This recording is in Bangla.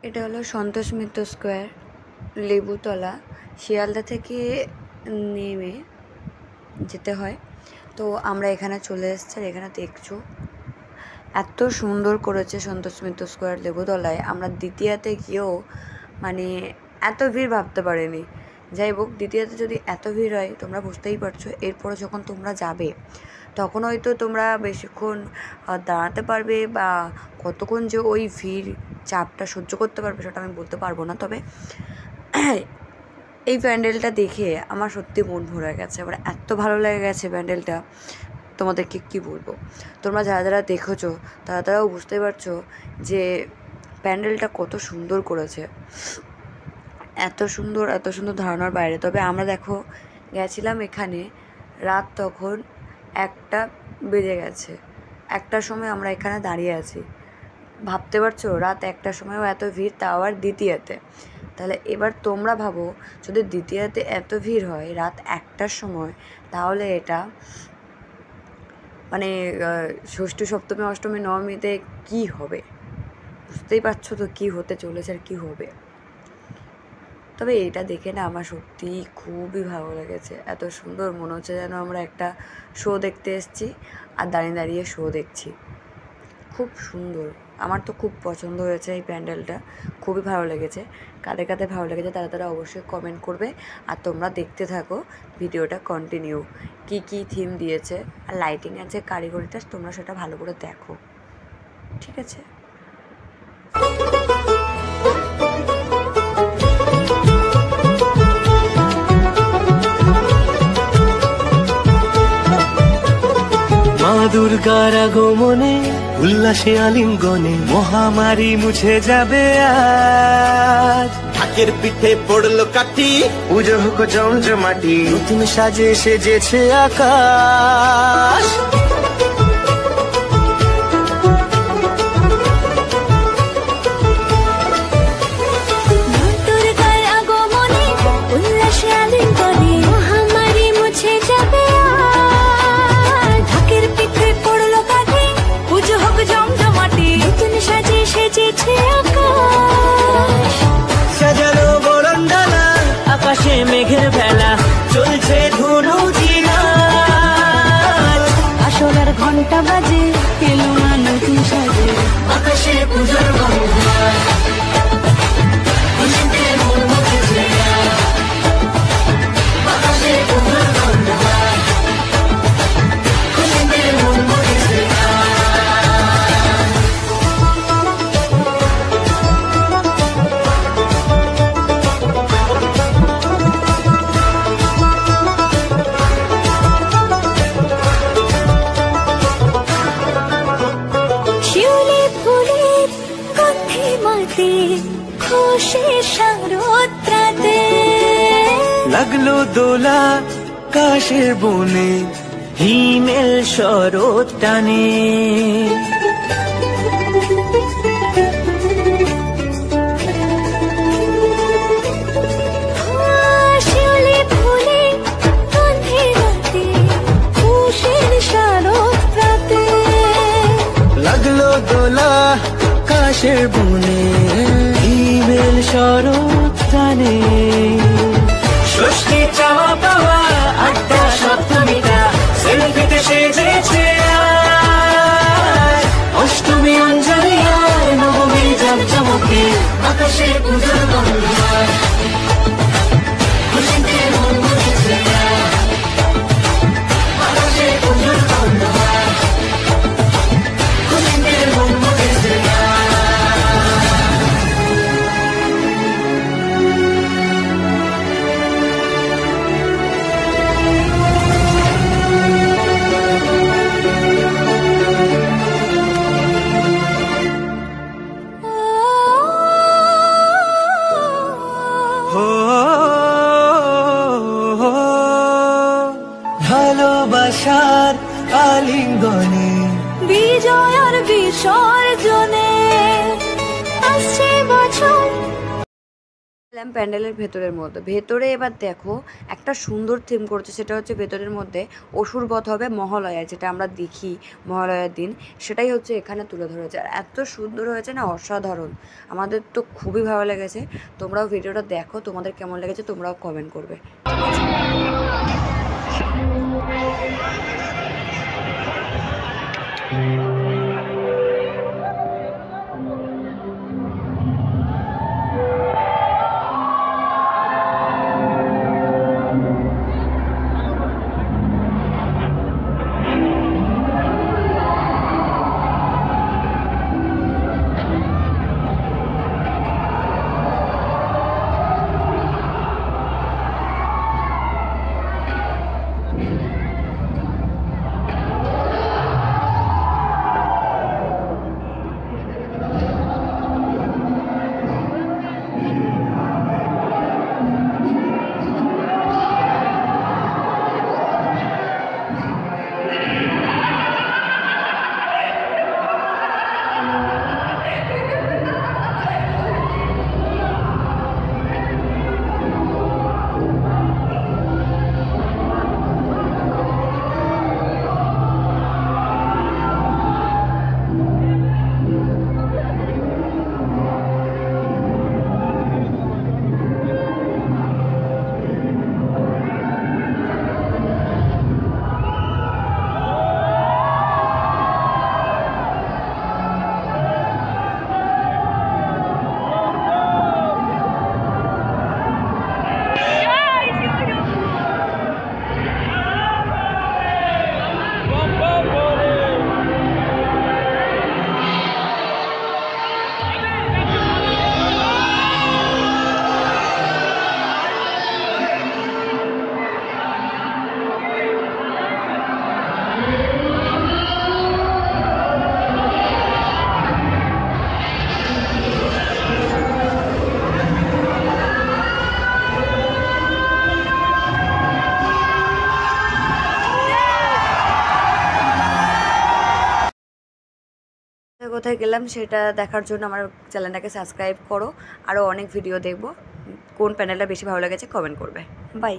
এটা হলো সন্তোষ মিত্র স্কোয়ার, লেবুতলা। শিয়ালদা থেকে নেমে যেতে হয়। তো আমরা এখানে চলে এসেছি। আর এখানে দেখছো এত সুন্দর করেছে সন্তোষ মিত্র স্কোয়ার লেবুতলায়। আমরা দ্বিতীয়াতে গিয়েও মানে এত ভিড় ভাবতে পারিনি। যাই হোক, দ্বিতীয়তে যদি এত ভিড় হয় তোমরা বুঝতেই পারছো। এরপরে যখন তোমরা যাবে তখন হয়তো তোমরা বেশিক্ষণ দাঁড়াতে পারবে বা কতক্ষণ যে ওই ভিড় চাপটা সহ্য করতে পারবে সেটা আমি বলতে পারবো না। তবে এই প্যান্ডেলটা দেখে আমার সত্যি মন ভরে গেছে। আমার এত ভালো লেগে গেছে প্যান্ডেলটা, তোমাদেরকে কি বলবো। তোমরা যারা যারা দেখেছো তারাও বুঝতে পারছো যে প্যান্ডেলটা কত সুন্দর করেছে। এত সুন্দর ধারণার বাইরে। তবে আমরা দেখো গেছিলাম এখানে রাত তখন 1টা বেজে গেছে। 1টার সময় আমরা এখানে দাঁড়িয়ে আছি। ভাবতে পারছো রাত 1টার সময়ও এত ভিড়, তাও আবার দ্বিতীয়াতে। তাহলে এবার তোমরা ভাবো যদি দ্বিতীয়াতে এত ভিড় হয় রাত 1টার সময়, তাহলে এটা মানে ষষ্ঠী সপ্তমী অষ্টমী নবমীতে কি হবে বুঝতেই পারছো তো কি হতে চলেছে আর কি হবে। তবে এটা দেখে না আমার সত্যি খুবই ভালো লেগেছে। এত সুন্দর মনে হচ্ছে যেন আমরা একটা শো দেখতে এসেছি আর দাঁড়িয়ে দাঁড়িয়ে শো দেখছি। খুব সুন্দর, আমার তো খুব পছন্দ হয়েছে এই প্যান্ডেলটা, খুবই ভালো লেগেছে। কাদের কাদের ভালো লেগেছে তারা অবশ্যই কমেন্ট করবে। আর তোমরা দেখতে থাকো ভিডিওটা কন্টিনিউ। কি কি থিম দিয়েছে আর লাইটিংয়ের যে কারিগরিটা তোমরা সেটা ভালো করে দেখো, ঠিক আছে? মা দুর্গার আগমনে উল্লাসে আলিঙ্গনে মহামারী মুছে যাবে আজ। ঢাকের পিঠে পড়লো কাঠি, পুজো হোক জমজমাটি, নতুন সাজে সেজেছে আকাশ। সাজানো বরণডালা, আকাশে মেঘের ভেলা, চলছে ধনু জিনা। আসলার ঘন্টা বাজে, এলো না নতুন সাজে, আকাশে পুজোর গন্ধ। লাগলো দোলা কাশের বনে, হিমেল শরৎ টানে। লাগলো দোলা কাশের বনে, হিমেল শরৎ টানে। ষষ্ঠী চাওয়া পাওয়া আড্ডা সপ্তমীটা সেলফিতে সেজেছে আজ। অষ্টমী অঞ্জলি আর নবমী জাঁকজমকে, আকাশে পুজোর গন্ধ। খুশিতে মন মুখেছে আকাশে পুজোর গন্ধ। খুশিতে মন মুখেছে। ভালোবাসার আলিঙ্গনে, বিজয় আর বিসর্জনে আসছে বছর। এলাম প্যান্ডেলের ভেতরের মধ্যে। ভেতরে এবার দেখো একটা সুন্দর থিম করেছে, সেটা হচ্ছে ভেতরের মধ্যে অসুর বধ হবে মহালয়া, যেটা আমরা দেখি মহালয়ার দিন, সেটাই হচ্ছে এখানে তুলে ধরেছে। আর এত সুন্দর হয়েছে না, অসাধারণ। আমাদের তো খুবই ভালো লেগেছে। তোমরাও ভিডিওটা দেখো, তোমাদের কেমন লেগেছে তোমরাও কমেন্ট করবে। কোথায় গেলাম সেটা দেখার জন্য আমার চ্যানেলটাকে সাবস্ক্রাইব করো। আরও অনেক ভিডিও দেখবো। কোন প্যানেলটা বেশি ভালো লেগেছে কমেন্ট করবে। বাই।